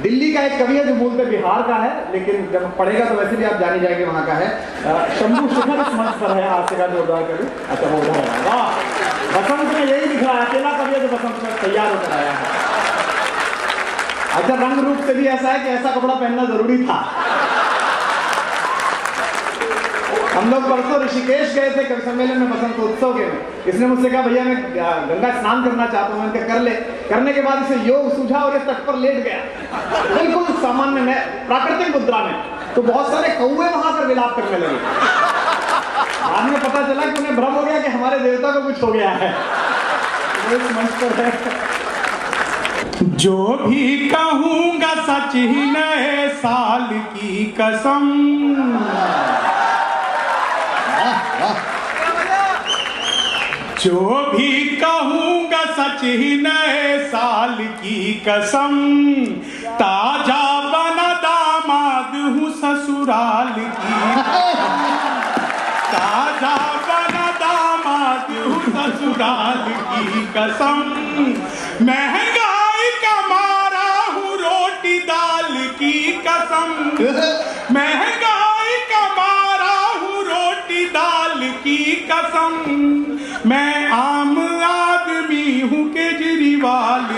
दिल्ली का एक कवि है जो मूलतः बिहार का है, लेकिन जब पढ़ेगा तो वैसे भी आप जाने जाएंगे वहाँ का है। शंभू शेखर इस मंच पर है, आज से का जोरदार कवि। अच्छा वो उधर है, वाह। बसंत में यही दिख रहा है, अकेला कवि है जो बसंत में तैयार होकर आया है। अच्छा रंग रूप से भी ऐसा है कि ऐसा कपड़ा पहनना जरूरी था। हम लोग परसों ऋषिकेश गए थे कवि सम्मेलन में, बसंत उत्सव के में। इसने मुझसे कहा भैया मैं गंगा स्नान करना चाहता हूँ। मैंने कर ले। करने के बाद इसे योग सूझा और इस तट पर लेट गया बिल्कुल सामान्य में, प्राकृतिक मुद्रा में। तो बहुत सारे कौवे वहां पर विलाप करने लगे। बाद में पता चला कि उन्हें भ्रम हो गया कि हमारे देवता को कुछ हो गया है। वो इस मंच पर है। जो भी कहूंगा सच ही नए साल की कसम, जो भी कहूंगा सच ही नए साल की कसम, ताजा बना दामाद हूँ ससुराल की, ताजा बना दामाद हूँ ससुराल की कसम, महंगाई का मारा हूँ रोटी दाल की कसम, महंगाई का मारा हूँ रोटी दाल की कसम, मैं आम आदमी हूँ केजरीवाल।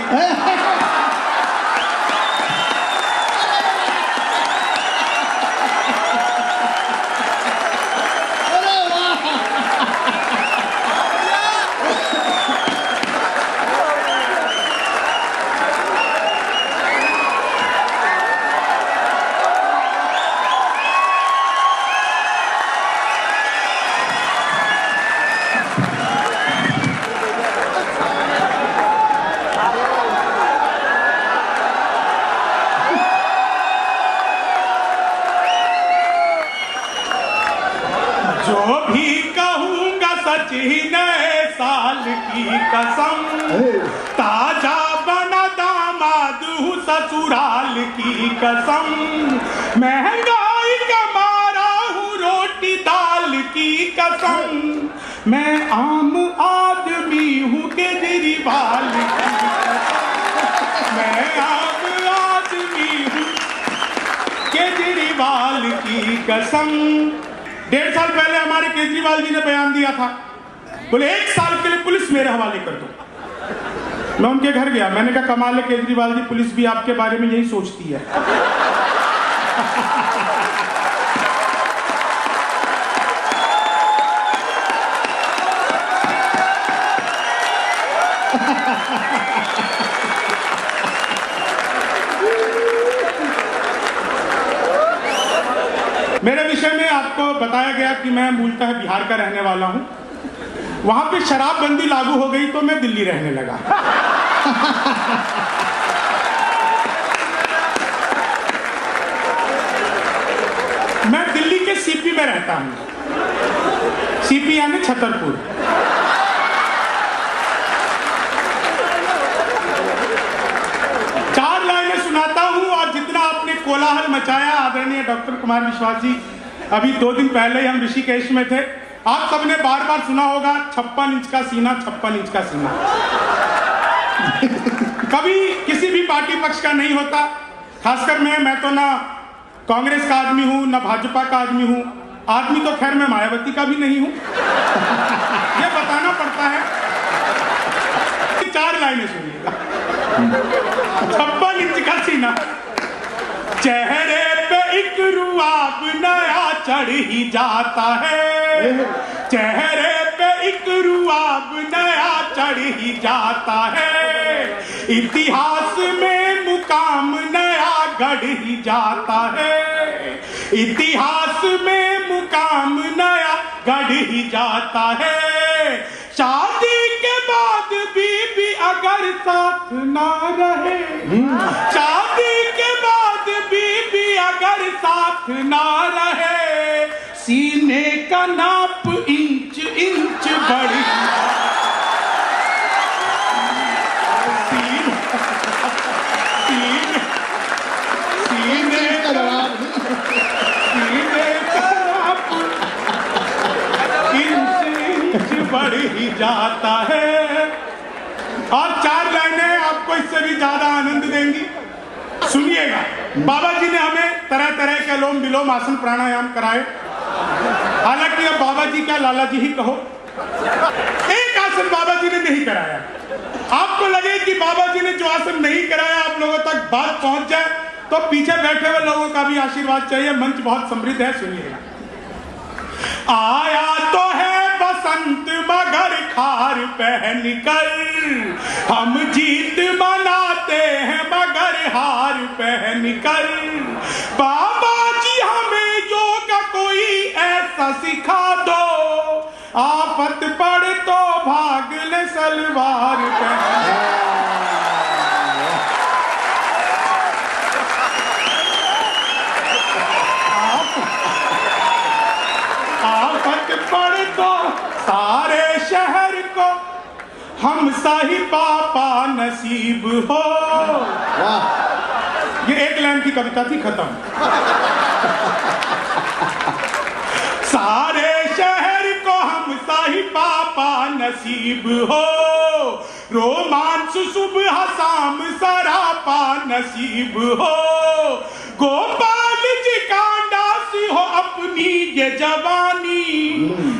जो भी कहूंगा सच ही नए साल की कसम, ताजा बना दामाद हूँ ससुराल की कसम, महंगाई का मारा हूँ रोटी दाल की कसम, मैं आम आदमी हूँ केजरीवाल की कसम, मैं आम आदमी हूँ केजरीवाल की कसम। 1.5 साल पहले हमारे केजरीवाल जी ने बयान दिया था, बोले 1 साल के लिए पुलिस मेरे हवाले कर दो। मैं उनके घर गया, मैंने कहा कमाल है केजरीवाल जी, पुलिस भी आपके बारे में यही सोचती है। मेरे विषय में आपको बताया गया कि मैं मूलतः बिहार का रहने वाला हूं। वहां पे शराबबंदी लागू हो गई तो मैं दिल्ली रहने लगा। मैं दिल्ली के सीपी में रहता हूं। सीपी यानी छतरपुर। सुनाता हूं और जितना आपने कोलाहल मचाया आदरणीय डॉक्टर कुमार विश्वास जी, अभी 2 दिन पहले ही हम ऋषिकेश में थे। आप सबने बार बार सुना होगा 56 इंच का सीना, 56 इंच का सीना। कभी किसी भी पार्टी पक्ष का नहीं होता, खासकर मैं तो ना कांग्रेस का आदमी हूं ना भाजपा का आदमी हूं। आदमी तो खैर मैं मायावती का भी नहीं हूं, यह बताना पड़ता है। 4 लाइनें सुनिएगा। 56 इंच का सीना, चेहरे पे एक रुआब नया चढ़ ही जाता है, चेहरे पे एक रुआब नया चढ़ ही जाता है, इतिहास में मुकाम नया गढ़ ही जाता है, इतिहास में मुकाम नया गढ़ ही जाता है। शादी के बाद बीबी अगर साथ ना रहे, शादी के बाद बीबी अगर साथ ना रहे, सीने का नाप इंच इंच बढ़, सीने का नाप इंच बढ़ ही जाता है। और 4 लाइनें आपको इससे भी ज्यादा आनंद देंगी। सुनिएगा, बाबा जी ने हमें तरह तरह के लोम विलोम आसन प्राणायाम कराए। हालांकि अब बाबा जी क्या लाला जी ही कहो, एक आसन बाबा जी ने नहीं कराया। आपको लगे कि बाबा जी ने जो आसन नहीं कराया आप लोगों तक बात पहुंच जाए तो पीछे बैठे हुए लोगों का भी आशीर्वाद चाहिए। मंच बहुत समृद्ध है, सुनिएगा। आया तो है बसंत मगर खार पहन कर, हम जीत मनाते हैं मगर हार पहन कर। बाबा जी हमें योग कोई ऐसा सिखा दो, आफत पड़े तो भाग ले सलवार पहन। आफत पड़े तो सारे शहर को हम साही पापा नसीब हो। ये एक लाइन की कविता थी, खत्म। सारे शहर को हम साही पापा नसीब हो, रोमांस सुबह शाम सरापा नसीब हो। गोपाल जी कांडासी हो अपनी ये जवानी,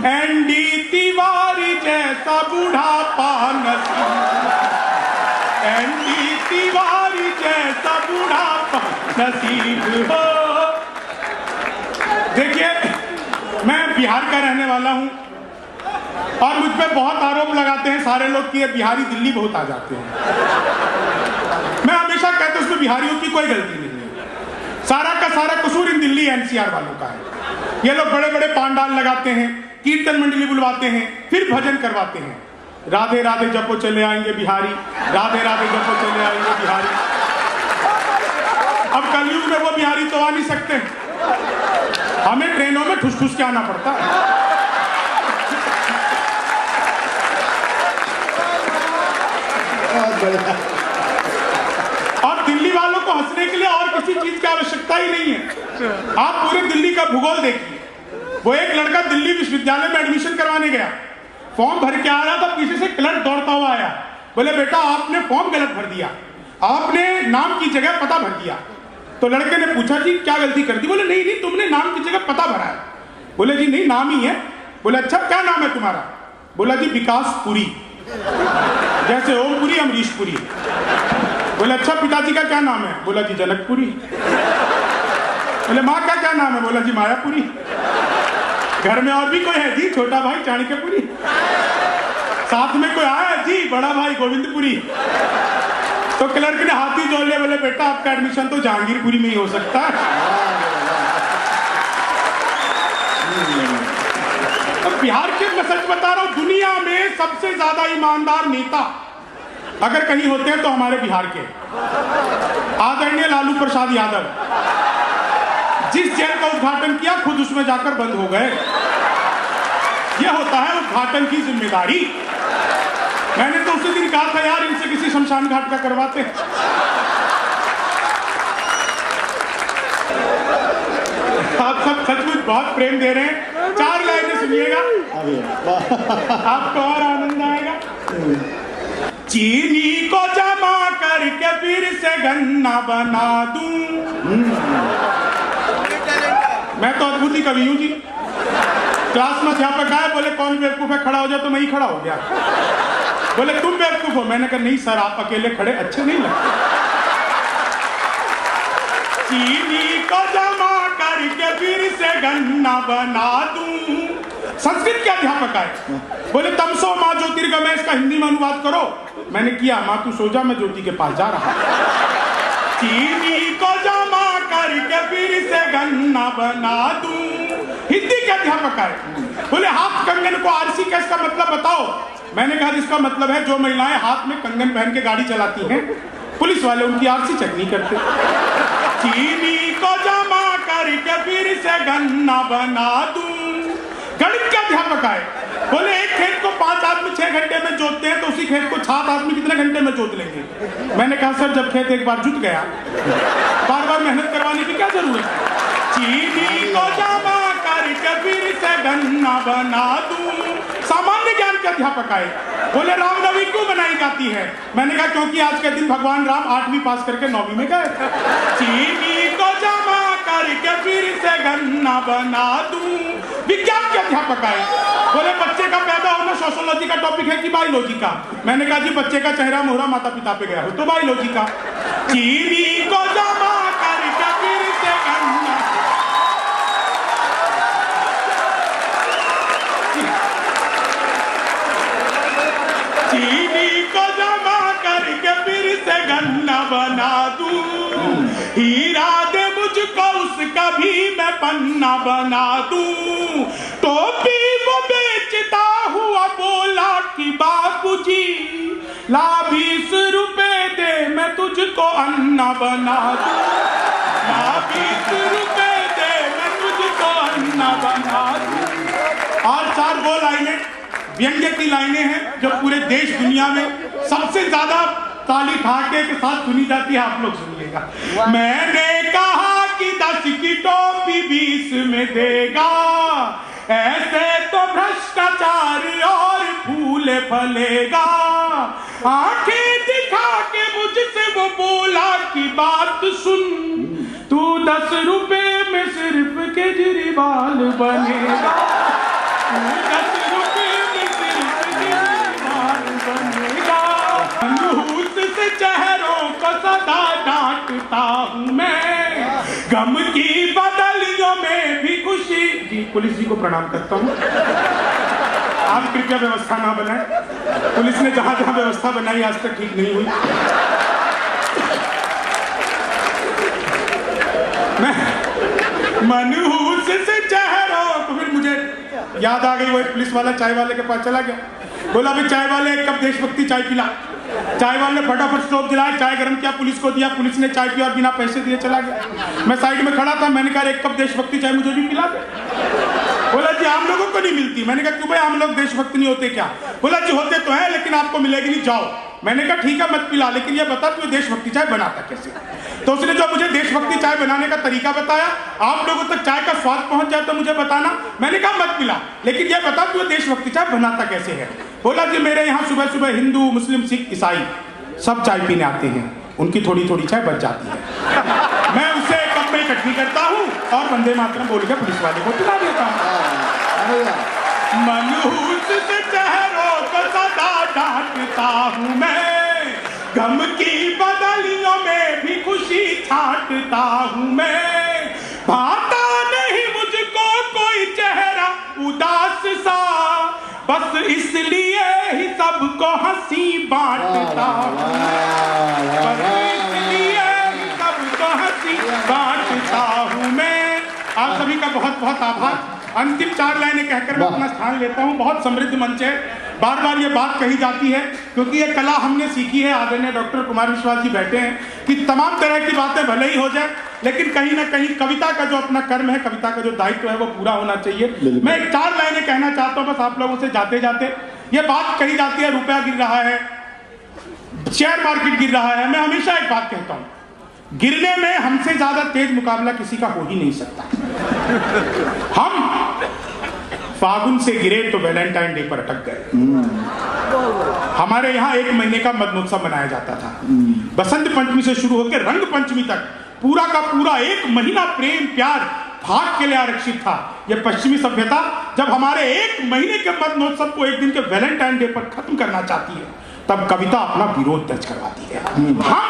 एनडी तिवारी जैसा बुढ़ापा नसीब, एनडी तिवारी जैसा बुढ़ापा नसीब हो। देखिए, मैं बिहार का रहने वाला हूं और मुझ पे बहुत आरोप लगाते हैं सारे लोग कि ये बिहारी दिल्ली बहुत आ जाते हैं। मैं हमेशा कहता हूं उसमें बिहारियों की कोई गलती नहीं है, सारा का सारा कसूर इन दिल्ली एनसीआर वालों का है। ये लोग बड़े बड़े पांडाल लगाते हैं, कीर्तन मंडली बुलवाते हैं, फिर भजन करवाते हैं, राधे राधे जपो चले आएंगे बिहारी, राधे राधे जपो चले आएंगे बिहारी। अब कलयुग में वो बिहारी तो आ नहीं सकते, हमें ट्रेनों में ठुस ठुस के आना पड़ता है। और दिल्ली वालों को हंसने के लिए और किसी चीज की आवश्यकता ही नहीं है। आप पूरे दिल्ली का भूगोल देखिए। वो एक लड़का दिल्ली विश्वविद्यालय में एडमिशन करवाने गया, फॉर्म भर के आ रहा था, पीछे से क्लर्क दौड़ता हुआ आया, बोले बेटा आपने फॉर्म गलत भर दिया, आपने नाम की जगह पता भर दिया। तो लड़के ने पूछा जी क्या गलती कर दी? बोले नहीं नहीं, तुमने नाम की जगह पता भरा है। बोले जी नहीं, नाम ही है। बोले अच्छा क्या नाम है तुम्हारा? बोला जी विकास पुरी, जैसे ओमपुरी अमरीशपुरी। बोले अच्छा पिताजी का क्या नाम है? बोला जी जनकपुरी। बोले माँ का क्या नाम है? बोला जी मायापुरी। घर में और भी कोई है जी? छोटा भाई चाणक्यपुरी। साथ में कोई आया जी? बड़ा भाई गोविंदपुरी। तो क्लर्क ने हाथी जोड़ लिया, बोले बेटा आपका एडमिशन तो जहांगीरपुरी में ही हो सकता है। अब बिहार के मैं सच बता रहा हूं, दुनिया में सबसे ज्यादा ईमानदार नेता अगर कहीं होते हैं तो हमारे बिहार के आदरणीय लालू प्रसाद यादव। जिस जेल का उद्घाटन किया खुद उसमें जाकर बंद हो गए। यह होता है उद्घाटन की जिम्मेदारी। मैंने तो उसी दिन कहा था यार इनसे किसी शमशान घाट का करवाते। आप सब सचमुच बहुत प्रेम दे रहे हैं। 4 लाइनें सुनिएगा, आपको और आनंद आएगा। चीनी को जमा करके फिर से गन्ना बना दूं। मैं तो अद्भुत ही कवि हूं जी। क्लास में अध्यापक आए, बोले कौन बेवकूफ है, खड़ा हो जाए, तो मैं ही खड़ा हो गया। बोले तुम बेवकूफ हो? मैंने कहा नहीं सर, आप अकेले खड़े अच्छे नहीं लगते। चीनी को जमा करके फिर से गन्ना बना दूं। संस्कृत के अध्यापक आए, बोले तमसो माँ ज्योतिर्गमय, इसका हिंदी में अनुवाद करो। मैंने किया, माँ तू सो जा, मैं ज्योति के पास जा रहा। चीनी को जमा करके फिर से गन्ना बना दूं। हिंदी के अध्यापक आए, बोले हाथ कंगन को आरसी का इसका मतलब बताओ। मैंने कहा इसका मतलब है जो महिलाएं हाथ में कंगन पहन के गाड़ी चलाती हैं, पुलिस वाले उनकी आरसी चेक नहीं करते। चीनी को जमा करके फिर से गन्ना बना दूं। गणित के अध्यापक आए, बोले एक खेत को 5 आदमी 6 घंटे में जोतते हैं, तो उसी खेत को 7 आदमी कितने घंटे में जोत लेंगे? मैंने कहा सर जब खेत एक बार जुट गया बार बार मेहनत करवाने की क्या जरूरत है। चीनी को जमा करके फिर से गन्ना बना दूं। सामान्य ज्ञान के अध्यापक आए, बोले रामनवमी क्यों मनाई जाती है? मैंने कहा क्योंकि आज के दिन भगवान राम 8वीं पास करके 9वीं में गए। चीनी को जमा करके फिर से गन्ना बना दूं। विज्ञान के अध्यापक आए, बोले बच्चे का पैदा होना सोशियोलॉजी का टॉपिक है कि बायोलॉजी का? मैंने कहा जी बच्चे का चेहरा मोहरा माता पिता पे गया हो तो बायोलॉजी का। चीनी को जमा करके फिर से गन्ना, चीनी को जमा करके फिर से गन्ना बना दूं। हीरा दे मुझको उसका भी मैं पन्ना बना दूं। टोपी वो बेचता हुआ बोला कि बापूजी ला 20 रुपए दे मैं तुझको अन्ना बना दूं। ला 20 रुपए दे मैं तुझको अन्ना बना दूं। और 4 वो लाइनें व्यंग्य की लाइनें हैं जो पूरे देश दुनिया में सबसे ज्यादा ताली ठहाके के साथ सुनी जाती है, आप लोग सुनिएगा। मैंने कहा कि 10 की टोपी 20 में देगा, ऐसे तो भ्रष्टाचार और फूल फलेगा। आंखें दिखा के मुझसे वो बोला कि बात सुन, तू 10 रुपए में सिर्फ केजरीवाल बनेगा। तू 10 रुपए में सिर्फ केजरीवाल बनेगा। मनहूस से चेहरों को सदा डांटता हूँ मैं, गम की बदलियों में भी खुशी। जी पुलिस जी को प्रणाम करता हूँ। आप कृपया व्यवस्था ना बनाए, पुलिस ने जहां जहां व्यवस्था बनाई आज तक ठीक नहीं हुई। मैं मनहूस से चेहरों को, फिर मुझे याद आ गई वो एक पुलिस वाला चाय वाले के पास चला गया, बोला भाई चाय वाले 1 कप देशभक्ति चाय पिला। चाय वाले ने फटाफट स्टोव जलाया, चाय गर्म किया, पुलिस को दिया, पुलिस ने चाय पिया और बिना पैसे दिए चला गया। मैं साइड में खड़ा था, मैंने कहा 1 कप देशभक्ति चाय मुझे भी पिला दे। बोला जी आम लोगों को नहीं मिलती। मैंने कहा क्यों भाई आम लोग देशभक्त नहीं होते क्या? बोला जी होते तो हैं लेकिन आपको मिलेगी नहीं, जाओ। मैंने कहा ठीक है मत पिला, लेकिन ये बता तू देशभक्ति चाय बनाता कैसे? तो उसने जो मुझे देशभक्ति चाय बनाने का तरीका बताया, आप लोगों तक चाय का स्वाद पहुंच जाए तो मुझे बताना। मैंने कहा मत पिला, लेकिन ये बता तू देशभक्ति चाय बनाता कैसे है? बोला जी मेरे यहाँ सुबह सुबह हिंदू मुस्लिम सिख ईसाई सब चाय पीने आते हैं, उनकी थोड़ी थोड़ी चाय बच जाती है, मैं उसे एक कप में इकट्ठी करता हूँ और वंदे मातरम बोल के पुलिस वाले को पिला देता हूँ। मनहूस से चेहरों को सदा डांटता हूँ मैं, गम की बदलियों में भी खुशी छांटता हूँ मैं। भाता नहीं मुझको कोई चेहरा उदास सा, बस इसलिए ही सबको हंसी बांटता हूँ, बस इसलिए ही सबको हंसी बांटता हूँ मैं। आप सभी का बहुत बहुत आभार। अंतिम 4 लाइनें कहकर मैं अपना स्थान लेता हूँ। बहुत समृद्ध मंच है, बार बार ये बात कही जाती है क्योंकि ये कला हमने सीखी है। आदरणीय डॉक्टर कुमार विश्वास जी बैठे हैं कि तमाम तरह की बातें भले ही हो जाए, लेकिन कहीं ना कहीं कविता का जो अपना कर्म है, कविता का जो दायित्व है वो पूरा होना चाहिए। मैं 4 लाइनें कहना चाहता हूँ बस आप लोगों से जाते जाते। ये बात कही जाती है रुपया गिर रहा है, शेयर मार्केट गिर रहा है। मैं हमेशा एक बात कहता हूँ, गिरने में हमसे ज्यादा तेज मुकाबला किसी का हो ही नहीं सकता। हम फागुन से गिरे तो वैलेंटाइन डे पर अटक गए। हमारे यहाँ 1 महीने का मदनोत्सव मनाया जाता था। बसंत पंचमी से शुरू होकर रंग पंचमी तक पूरा का पूरा 1 महीना प्रेम प्यार भाग के लिए आरक्षित था। यह पश्चिमी सभ्यता जब हमारे 1 महीने के मदनोत्सव को 1 दिन के वैलेंटाइन डे पर खत्म करना चाहती है, तब कविता अपना विरोध दर्ज करवाती है। हम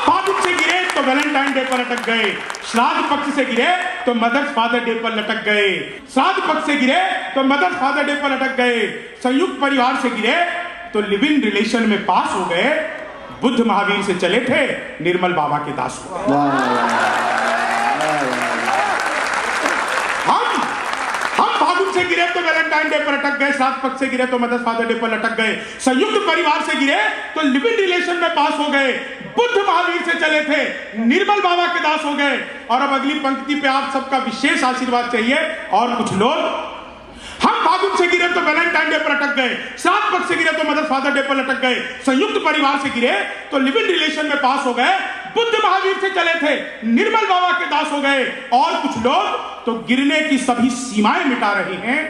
फागुन से गिरे तो वैलेंटाइन डे पर अटक गए, श्राद्ध पक्ष से गिरे तो मदर्स फादर डे पर लटक गए, श्राद्ध पक्ष से गिरे तो मदर्स फादर डे पर लटक गए, संयुक्त परिवार से गिरे तो लिव इन रिलेशन में पास हो गए, बुद्ध महावीर से चले थे निर्मल बाबा के दास हो गए। हम फागुन से गिरे तो वैलेंटाइन डे पर अटक गए, श्राद्ध पक्ष से गिरे तो मदर्स फादर डे पर लटक गए, संयुक्त परिवार से गिरे तो लिव इन रिलेशन में पास हो गए, बुद्ध महावीर से चले थे निर्मल बाबा के दास हो गए। और अब अगली पंक्ति पे आप सबका विशेष आशीर्वाद चाहिए। और कुछ लोग हम फागुन से गिरे तो वैलेंटाइन डे पर अटक गए, श्राद्ध पक्ष से गिरे तो मदर्स फादर डे पर लटक गए, संयुक्त परिवार से गिरे तो लिव इन रिलेशन में पास हो गए, बुद्ध महावीर से चले थे निर्मल बाबा के दास हो गए। और कुछ लोग तो गिरने की सभी सीमाएं मिटा रहे हैं,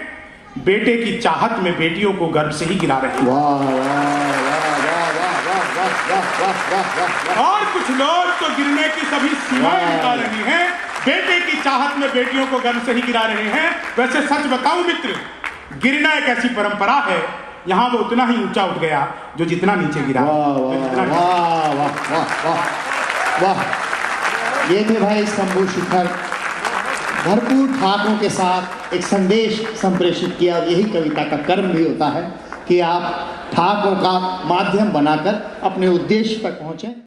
बेटे की चाहत में बेटियों को गर्भ से ही गिरा रहे हैं। वाह वाह वाह वाह वाह वाह वाह वाह वाह वाह। और कुछ लोग तो गिरने की सभी सीमाएं मिटा रहे हैं, बेटे की चाहत में बेटियों को गर्भ से ही गिरा रहे हैं। वैसे सच बताऊं मित्र, गिरना एक ऐसी परंपरा है, यहाँ वो उतना ही ऊंचा उठ गया जो जितना नीचे गिरा। वाह वाह वाह वाह वाह वाह। ये थे भाई शंभू शिखर, भरपूर ठाकों के साथ एक संदेश संप्रेषित किया। और यही कविता का कर्म भी होता है कि आप ठाकों का माध्यम बनाकर अपने उद्देश्य तक पहुँचें।